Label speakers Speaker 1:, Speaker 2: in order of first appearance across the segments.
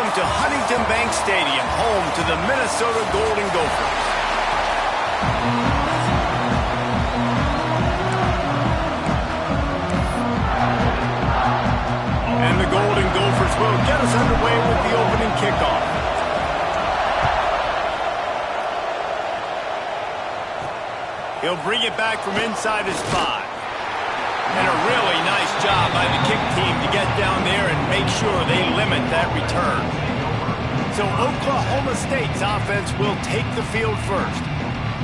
Speaker 1: Welcome to Huntington Bank Stadium, home to the Minnesota Golden Gophers. And the Golden Gophers will get us underway with the opening kickoff. He'll bring it back from inside his 5. And a really nice job by the kick team to get down there and make sure they limit that return. So Oklahoma State's offense will take the field first.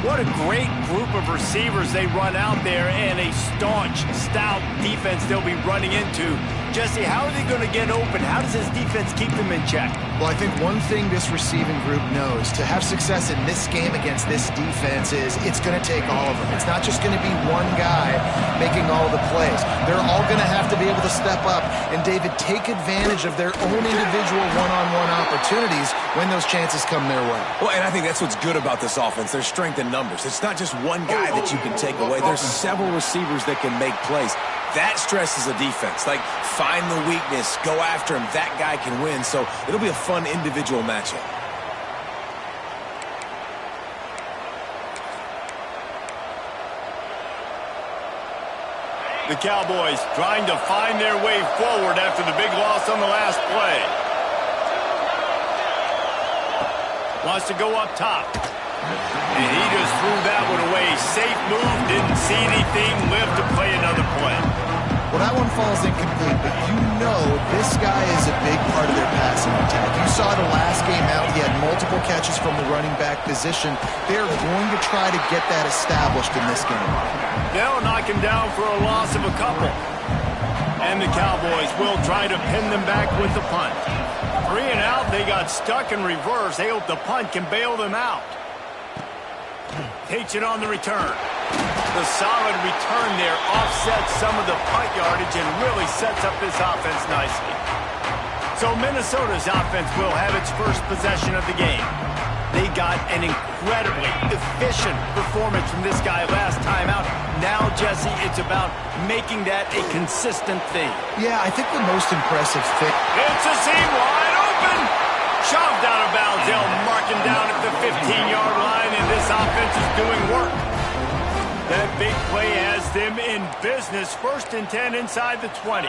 Speaker 1: What a great group of receivers they run out there, and a staunch, stout defense they'll be running into. Jesse, how are they going to get open? How does this defense keep them in check?
Speaker 2: Well, I think one thing this receiving group knows to have success in this game against this defense is it's going to take all of them. It's not just going to be one guy making all the plays. They're all going to have to be able to step up and, David, take advantage of their own individual one-on-one opportunities when those chances come their way.
Speaker 3: Well, and I think that's what's good about this offense. There's strength in numbers. It's not just one guy that you can take away. There's several receivers that can make plays. That stresses a defense. Like, find the weakness, go after him. That guy can win. So it'll be a fun individual matchup.
Speaker 1: The Cowboys trying to find their way forward after the big loss on the last play. Wants to go up top. And he just threw that one away. Safe move, didn't see anything, lived to play another play.
Speaker 2: Well, that one falls incomplete, but you know this guy is a big part of their passing attack. You saw the last game out, he had multiple catches from the running back position. They're going to try to get that established in this game.
Speaker 1: They'll knock him down for a loss of a couple. And the Cowboys will try to pin them back with the punt. 3 and out, they got stuck in reverse. They hope the punt can bail them out. Takes it on the return. The solid return there offsets some of the punt yardage and really sets up this offense nicely. So Minnesota's offense will have its first possession of the game. They got an incredibly efficient performance from this guy last time out. Now, Jesse, it's about making that a consistent thing.
Speaker 2: Yeah, I think the most impressive thing...
Speaker 1: It's a seam wide open! Shoved out of bounds. They'll mark him down at the 15-yard line, and this offense is doing work. That big play has them in business. 1st and 10 inside the 20.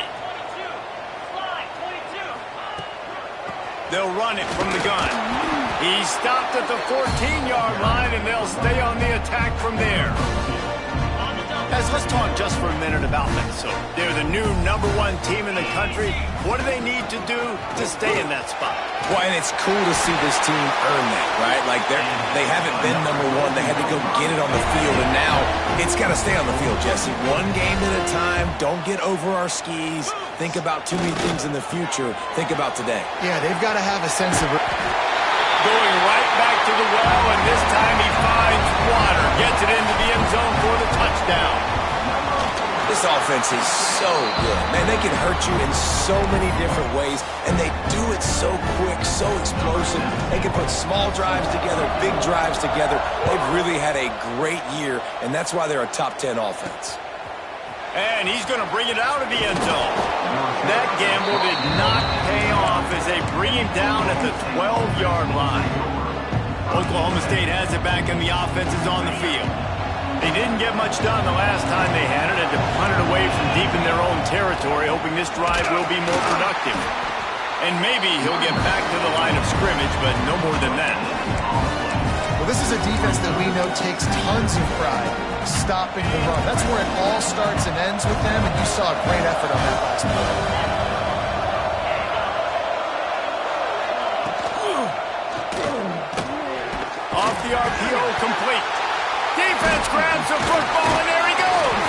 Speaker 1: They'll run it from the gun. He stopped at the 14-yard line, and they'll stay on the attack from there. Guys, let's talk just for a minute about Minnesota. They're the new #1 team in the country. What do they need to do to stay in that spot?
Speaker 3: Well, and it's cool to see this team earn that, right? Like, they haven't been #1. They had to go get it on the field, and now it's got to stay on the field, Jesse. One game at a time. Don't get over our skis. Think about too many things in the future. Think about today.
Speaker 2: Yeah, they've got to have a sense of...
Speaker 1: Going right back to the well, and this time he finds water. Gets it into the end zone for the touchdown.
Speaker 3: This offense is so good. Man, they can hurt you in so many different ways, and they do it so quick, so explosive. They can put small drives together, big drives together. They've really had a great year, and that's why they're a top 10 offense.
Speaker 1: And he's going to bring it out of the end zone. That gamble did not pay off as they bring him down at the 12-yard line. Oklahoma State has it back, and the offense is on the field. They didn't get much done the last time they had it, and to punt it away from deep in their own territory, hoping this drive will be more productive. And maybe he'll get back to the line of scrimmage, but no more than that.
Speaker 2: Well, this is a defense that we know takes tons of pride stopping the run. That's where it all starts and ends with them, and you saw a great effort on that last play.
Speaker 1: Off the RPO, complete. Defense grabs the football, and there he goes.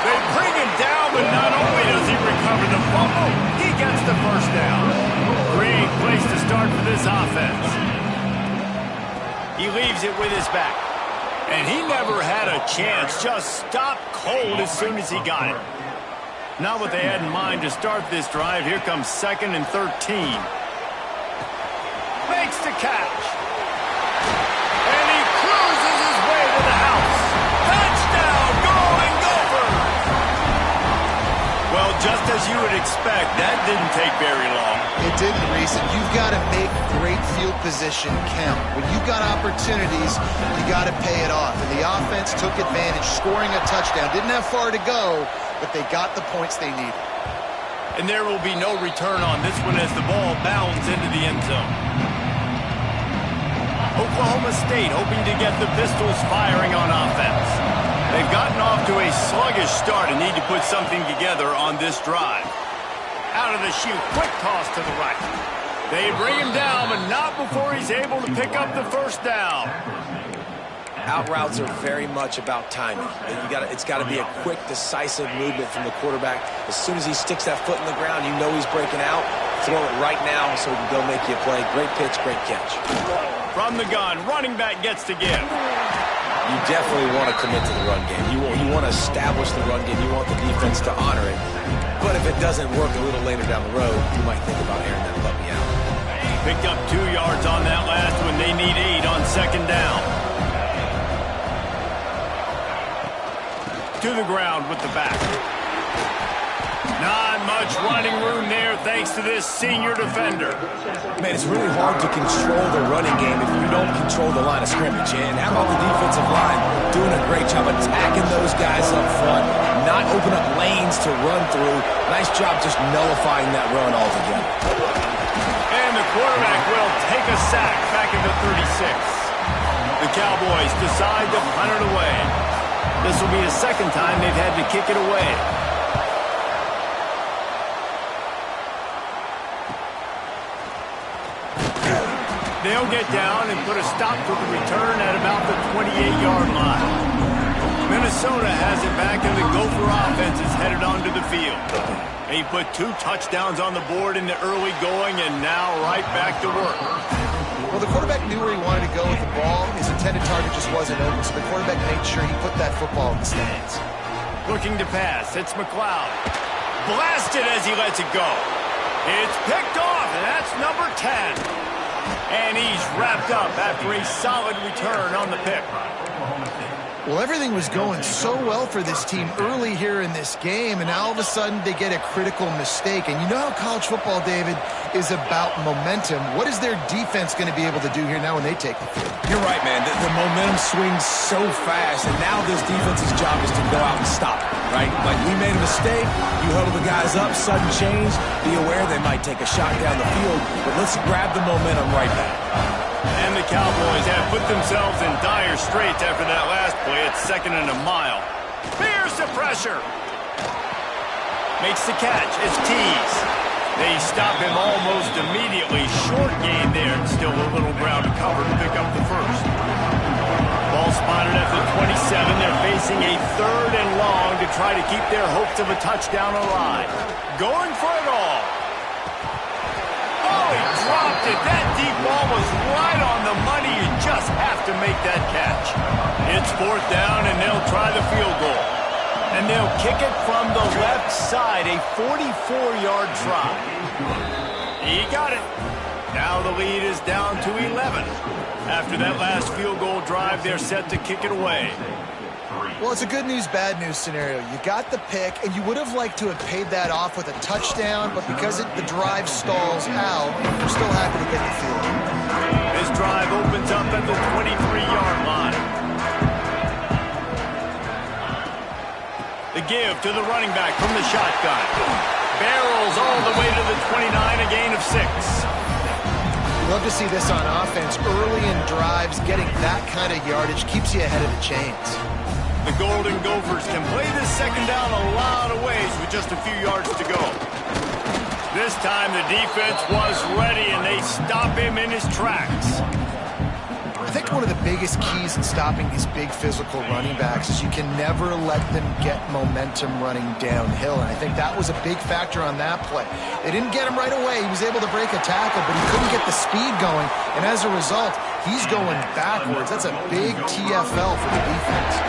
Speaker 1: They bring him down, but not only does he recover the fumble, he gets the first down. Great place to start for this offense. He leaves it with his back. And he never had a chance, just stopped cold as soon as he got it. Not what they had in mind to start this drive. Here comes 2nd and 13. Makes the catch. And he cruises his way to the house. Touchdown, Golden Gophers! Well, just as you would expect, that didn't take very long.
Speaker 2: It didn't, Reese, and you've got to make great field position count. When you've got opportunities, you got to pay it off. And the offense took advantage, scoring a touchdown. Didn't have far to go, but they got the points they needed.
Speaker 1: And there will be no return on this one as the ball bounds into the end zone. Oklahoma State hoping to get the Pistols firing on offense. They've gotten off to a sluggish start and need to put something together on this drive. Out of the chute, quick toss to the right. They bring him down, but not before he's able to pick up the first down.
Speaker 3: Out routes are very much about timing. It's got to be a quick, decisive movement from the quarterback. As soon as he sticks that foot in the ground, you know he's breaking out. Throw it right now so he can go make you a play. Great pitch, great catch.
Speaker 1: From the gun, running back gets to give.
Speaker 3: You definitely want to commit to the run game. You want to establish the run game. You want the defense to honor it. But if it doesn't work a little later down the road, you might think about airing that puppy out.
Speaker 1: Picked up 2 yards on that last one. They need 8 on second down. To the ground with the back. Not much running room there thanks to this senior defender.
Speaker 3: Man, it's really hard to control the running game if you don't control the line of scrimmage. And how about the defensive line doing a great job attacking those guys up front, not open up lanes to run through. Nice job just nullifying that run altogether.
Speaker 1: And the quarterback will take a sack back into 36. The Cowboys decide to punt it away. This will be the second time they've had to kick it away. They'll get down and put a stop to the return at about the 28-yard line. Minnesota has it back, and the Gopher offense is headed onto the field. They put 2 touchdowns on the board in the early going, and now right back to work.
Speaker 2: Well, the quarterback knew where he wanted to go with the ball. His intended target just wasn't open, so the quarterback made sure he put that football in the stands.
Speaker 1: Looking to pass. It's McLeod. Blasted as he lets it go. It's picked off, and that's number 10. And he's wrapped up after a solid return on the pick.
Speaker 2: Well, everything was going so well for this team early here in this game, and now all of a sudden they get a critical mistake. And you know how college football, David, is about momentum. What is their defense going to be able to do here now when they take the field?
Speaker 3: You're right, man. The momentum swings so fast, and now this defense's job is to go out and stop it, right? Like, we made a mistake, you huddle the guys up, sudden change, be aware they might take a shot down the field, but let's grab the momentum right back.
Speaker 1: And the Cowboys have put themselves in dire straits after that last play. It's 2nd and a mile. Fears the pressure. Makes the catch. It's teased. They stop him almost immediately. Short gain there. Still a little ground to cover to pick up the first. Ball spotted at the 27. They're facing a 3rd and long to try to keep their hopes of a touchdown alive. Going for it all. Oh, he dropped it. That deep ball was right on the money. You just have to make that catch. It's 4th down, and they'll try the field goal. And they'll kick it from the left side, a 44-yard try. He got it. Now the lead is down to 11. After that last field goal drive, they're set to kick it away.
Speaker 2: Well, it's a good news, bad news scenario. You got the pick, and you would have liked to have paid that off with a touchdown, but because the drive stalls out, you're still happy to get the field.
Speaker 1: This drive opens up at the 23-yard line. The give to the running back from the shotgun. Barrels all the way to the 29, a gain of 6.
Speaker 2: You love to see this on offense. Early in drives, getting that kind of yardage keeps you ahead of the chains.
Speaker 1: The Golden Gophers can play this second down a lot of ways with just a few yards to go. This time the defense was ready, and they stop him in his tracks.
Speaker 2: I think one of the biggest keys in stopping these big physical running backs is you can never let them get momentum running downhill, and I think that was a big factor on that play. They didn't get him right away. He was able to break a tackle, but he couldn't get the speed going, and as a result, he's going backwards. That's a big TFL for the defense.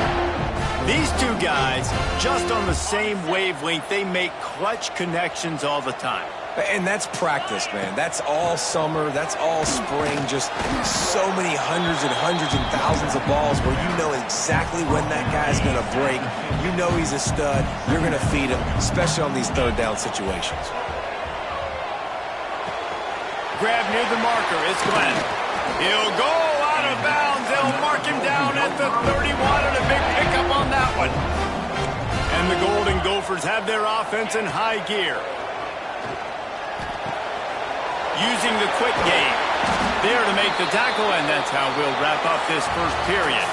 Speaker 1: These two guys, just on the same wavelength, they make clutch connections all the time.
Speaker 3: And that's practice, man. That's all summer. That's all spring. Just so many hundreds and thousands of balls where you know exactly when that guy's going to break. You know he's a stud. You're going to feed him, especially on these third down situations.
Speaker 1: Grab near the marker. It's Glenn. He'll go out of bounds. They'll mark him down at the 31 and a big pickup on that one. And the Golden Gophers have their offense in high gear. Using the quick game there to make the tackle, and that's how we'll wrap up this first period.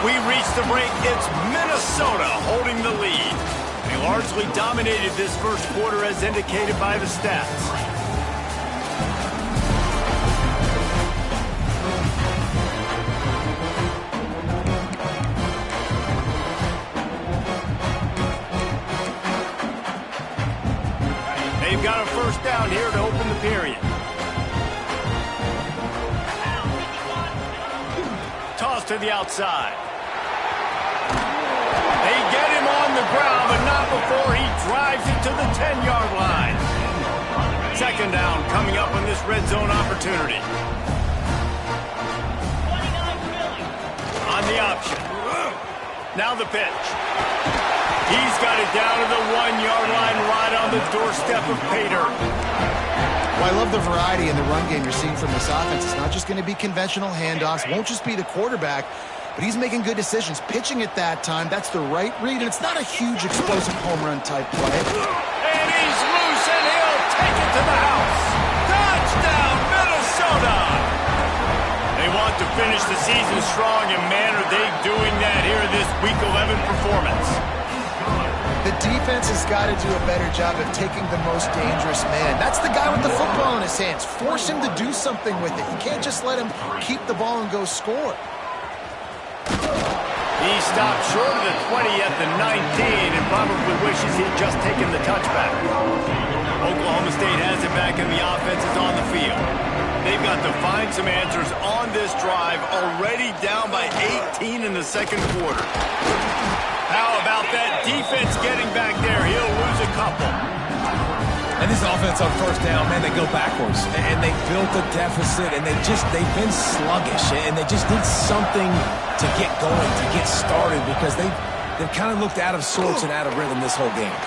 Speaker 1: We reach the break. It's Minnesota holding the lead. They largely dominated this first quarter as indicated by the stats. They've got a first down here to open the period. Toss to the outside. They get him on the ground, but not before he drives it to the 10-yard line. Second down coming up on this red zone opportunity. On the option. Now the pitch. He's got it down to the 1-yard line right on the doorstep of Pater.
Speaker 2: Well, I love the variety in the run game you're seeing from this offense. It's not just going to be conventional handoffs. It won't just be the quarterback, but he's making good decisions. Pitching at that time, that's the right read, and it's not a huge explosive home run type play.
Speaker 1: And he's loose, and he'll take it to the house. Touchdown, Minnesota! They want to finish the season strong, and man, are they doing that here in this Week 11 performance.
Speaker 2: The defense has got to do a better job of taking the most dangerous man. That's the guy with the football in his hands. Force him to do something with it. You can't just let him keep the ball and go score.
Speaker 1: He stopped short of the 20 at the 19 and probably wishes he'd just taken the touchback. Oklahoma State has it back, and the offense is on the field. They've got to find some answers on this drive, already down by 18 in the second quarter. How about that defense getting back there? He'll lose a couple.
Speaker 3: And this offense on first down, man, they go backwards. And they built a deficit, and they've been sluggish. And they just need something to get going, to get started, because they've kind of looked out of sorts and out of rhythm this whole game.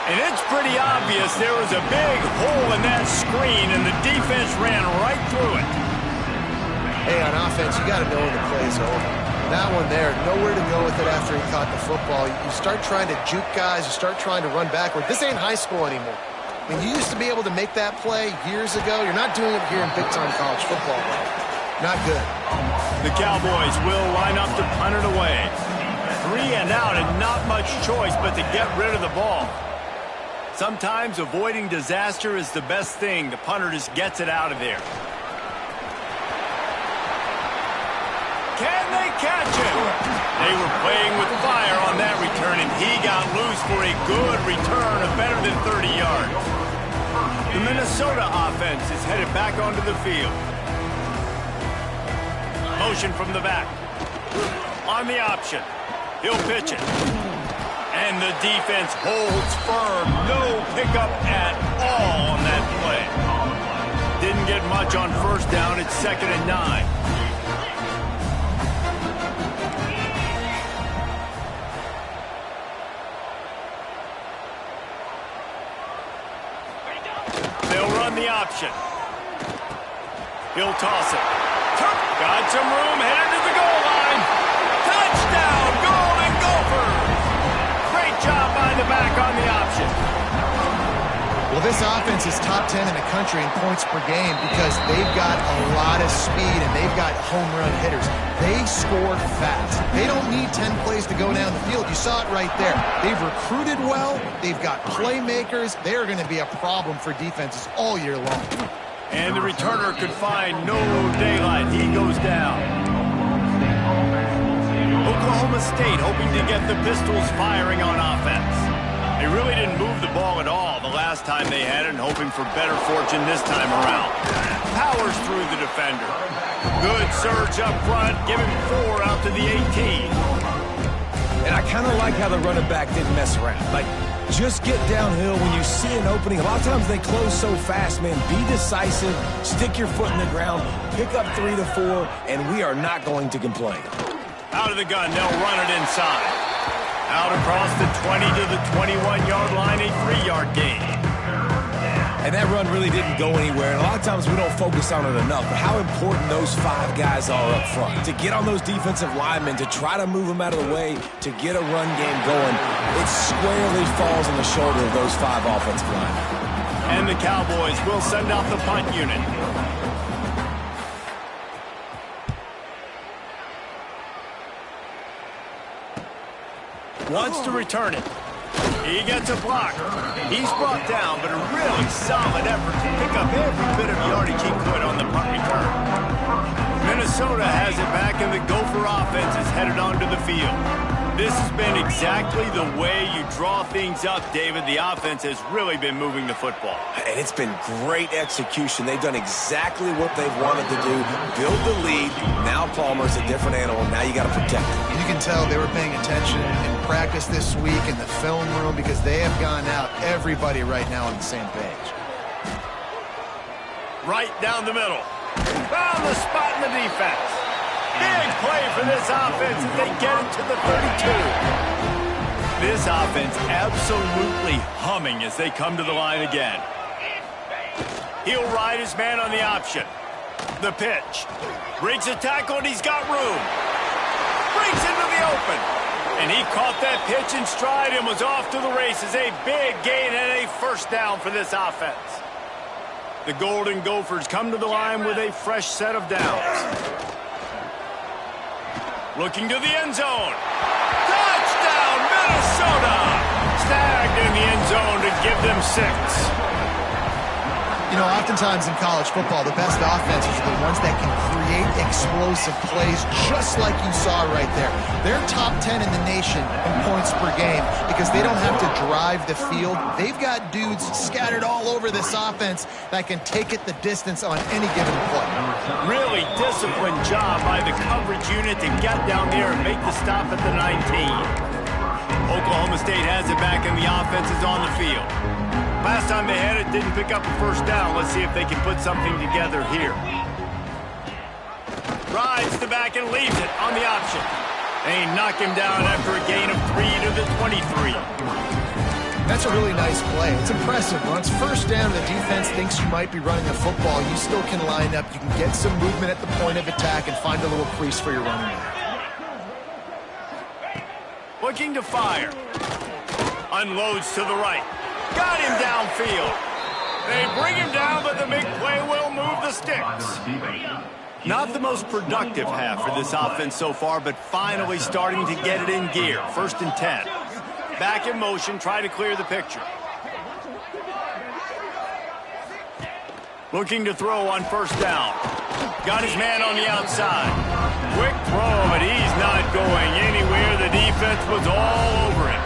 Speaker 1: And it's pretty obvious there was a big hole in that screen, and the defense ran right through it.
Speaker 2: Hey, on offense, you got to know when the play's over. That one there, nowhere to go with it after he caught the football. You start trying to juke guys. You start trying to run backward. This ain't high school anymore. I mean, you used to be able to make that play years ago. You're not doing it here in big-time college football. Not good.
Speaker 1: The Cowboys will line up to punt it away. 3 and out, and not much choice but to get rid of the ball. Sometimes avoiding disaster is the best thing. The punter just gets it out of there. Can they catch him? They were playing with fire on that return, and he got loose for a good return of better than 30 yards. The Minnesota offense is headed back onto the field. Motion from the back. On the option. He'll pitch it. And the defense holds firm. No pickup at all on that play. Didn't get much on first down. It's 2nd and 9. The option. He'll toss it. Got some room, headed to the goal line. Touchdown, Golden Gophers! Great job by the back on the option.
Speaker 2: Well, this offense is top 10 in the country in points per game because they've got a lot of speed and they've got home run hitters. They score fast. They don't need 10 plays to go down the field. You saw it right there. They've recruited well. They've got playmakers. They're going to be a problem for defenses all year long.
Speaker 1: And the returner could find no daylight. He goes down. Oklahoma State hoping to get the Pistols firing on offense. They really didn't move the ball at all the last time they had it, and hoping for better fortune this time around. Powers through the defender. Good surge up front, giving 4 out to the 18.
Speaker 3: And I kind of like how the running back didn't mess around. Like, Just get downhill when you see an opening. A lot of times they close so fast, man. Be decisive, stick your foot in the ground, pick up 3 to 4, and we are not going to complain.
Speaker 1: Out of the gun, they'll run it inside. Out across the 20 to the 21-yard line, a 3-yard gain.
Speaker 3: And that run really didn't go anywhere. And a lot of times we don't focus on it enough, but how important those 5 guys are up front. To get on those defensive linemen, to try to move them out of the way, to get a run game going, it squarely falls on the shoulder of those 5 offensive linemen.
Speaker 1: And the Cowboys will send out the punt unit. Wants to return it. He gets a block. He's brought down, but a really solid effort to pick up every bit of yardage he could on the punt return. Minnesota has it back, and the Gopher offense is headed onto the field. This has been exactly the way you draw things up, David. The offense has really been moving the football.
Speaker 3: And it's been great execution. They've done exactly what they've wanted to do. Build the lead. Now Palmer's a different animal. Now you got to protect him.
Speaker 2: You can tell they were paying attention in practice this week in the film room because they have gone out, everybody right now on the same page.
Speaker 1: Right down the middle. Found the spot in the defense. Big play for this offense as they get it to the 32. This offense absolutely humming as they come to the line again. He'll ride his man on the option. The pitch. Breaks a tackle, and he's got room. Breaks into the open. And he caught that pitch in stride and was off to the races. A big gain and a first down for this offense. The Golden Gophers come to the line with a fresh set of downs. Looking to the end zone. Touchdown, Minnesota! Snagged in the end zone to give them 6.
Speaker 2: You know, oftentimes in college football, the best offenses are the ones that can create explosive plays, just like you saw right there. They're top 10 in the nation in points per game because they don't have to drive the field. They've got dudes scattered all over this offense that can take it the distance on any given play.
Speaker 1: Really disciplined job by the coverage unit to get down there and make the stop at the 19. Oklahoma State has it back and the offense is on the field. Last time they had it, didn't pick up a first down. Let's see if they can put something together here. Rides the back and leaves it on the option. They knock him down after a gain of 3 to the 23.
Speaker 2: That's a really nice play. It's impressive. When it's first down, the defense thinks you might be running the football. You still can line up. You can get some movement at the point of attack and find a little crease for your running back.
Speaker 1: Looking to fire. Unloads to the right. Got him downfield. They bring him down, but the big play will move the sticks. Not the most productive half for this offense so far, but finally starting to get it in gear. 1st and 10. Back in motion, try to clear the picture. Looking to throw on 1st down. Got his man on the outside. Quick throw, but he's not going anywhere. The defense was all over him.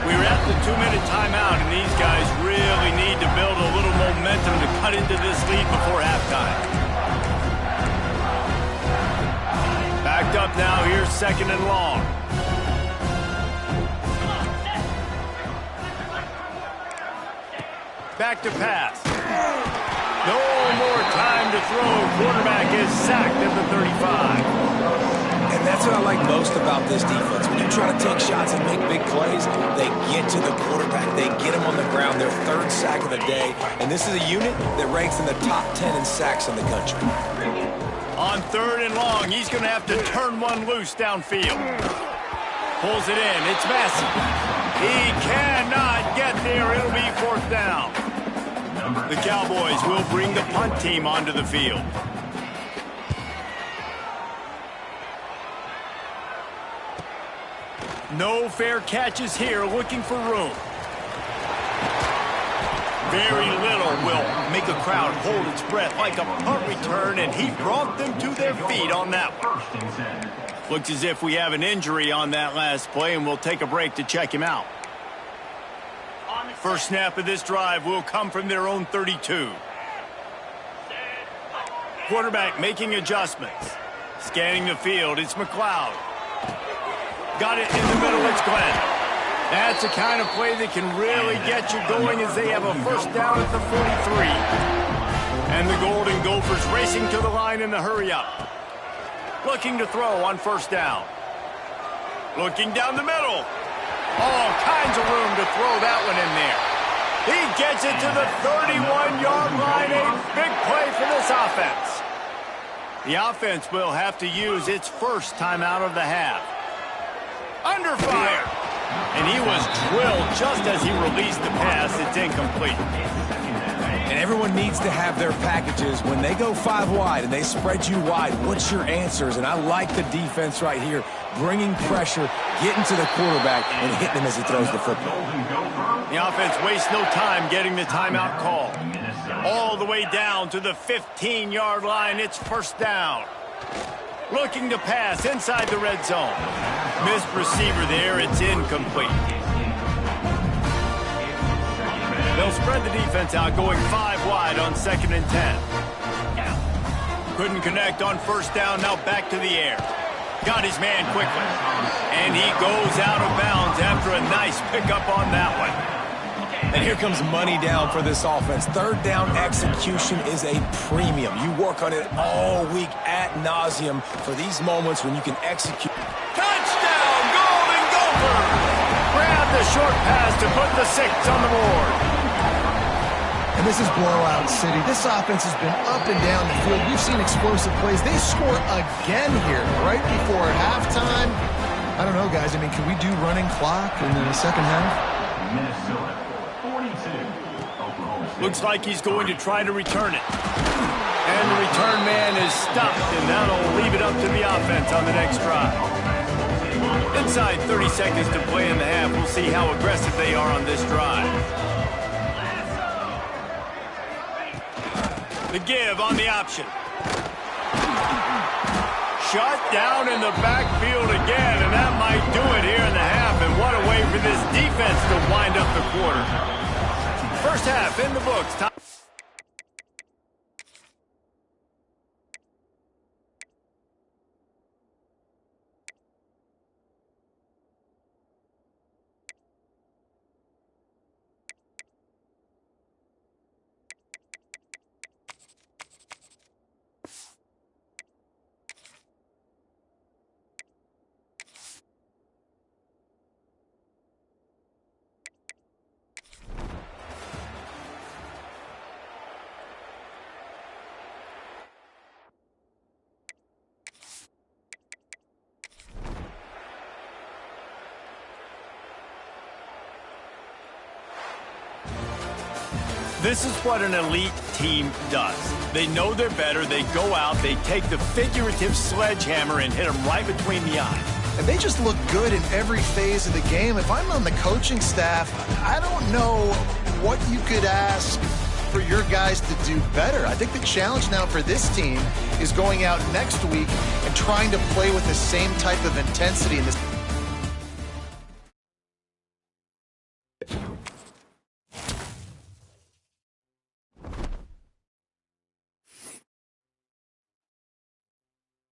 Speaker 1: We were at the 2-minute timeout, and these guys really need to build a little momentum to cut into this lead before halftime. Backed up now, here's 2nd and long. Back to pass. No more time to throw. Quarterback is sacked at the 35.
Speaker 3: And that's what I like most about this defense. When you try to take shots and make big plays, they get to the quarterback. They get him on the ground. Their 3rd sack of the day. And this is a unit that ranks in the top 10 in sacks in the country.
Speaker 1: On 3rd and long, he's going to have to turn one loose downfield. Pulls it in. It's Massey. He cannot get there. It'll be 4th down. The Cowboys will bring the punt team onto the field. No fair catches here, looking for room. Very little will make a crowd hold its breath like a punt return, and he brought them to their feet on that one. Looks as if we have an injury on that last play, and we'll take a break to check him out. First snap of this drive will come from their own 32. Quarterback making adjustments. Scanning the field, it's McLeod. Got it in the middle, it's Glenn. That's the kind of play that can really get you going as they have a first down at the 43. And the Golden Gophers racing to the line in the hurry-up. Looking to throw on first down. Looking down the middle. All kinds of room to throw that one in there. He gets it to the 31-yard line. A big play for this offense. The offense will have to use its first timeout of the half. Under fire. And he was drilled just as he released the pass. It's incomplete.
Speaker 3: And everyone needs to have their packages. When they go 5 wide and they spread you wide, what's your answers? And I like the defense right here, bringing pressure, getting to the quarterback, and hitting him as he throws the football.
Speaker 1: The offense wastes no time getting the timeout call. All the way down to the 15-yard line. It's first down. Looking to pass inside the red zone. Missed receiver there. It's incomplete. They'll spread the defense out, going 5 wide on 2nd and 10. Couldn't connect on first down. Now back to the air. Got his man quickly. And he goes out of bounds after a nice pickup on that one.
Speaker 3: And here comes money down for this offense. 3rd down execution is a premium. You work on it all week ad nauseum for these moments when you can execute.
Speaker 1: Touchdown, Golden Gophers! Grab the short pass to put the 6 on the board.
Speaker 2: And this is blowout city. This offense has been up and down the field. We've seen explosive plays. They score again here right before halftime. I don't know, guys. I mean, can we do running clock in the second half?
Speaker 1: Looks like he's going to try to return it. And the return man is stopped, and that'll leave it up to the offense on the next drive. Inside 30 seconds to play in the half. We'll see how aggressive they are on this drive. The give on the option. Shut down in the backfield again, and that might do it here in the half. And what a way for this defense to wind up the quarter. First half in the books. This is what an elite team does. They know they're better. They go out. They take the figurative sledgehammer and hit them right between the eyes.
Speaker 2: And they just look good in every phase of the game. If I'm on the coaching staff, I don't know what you could ask for your guys to do better. I think the challenge now for this team is going out next week and trying to play with the same type of intensity in this.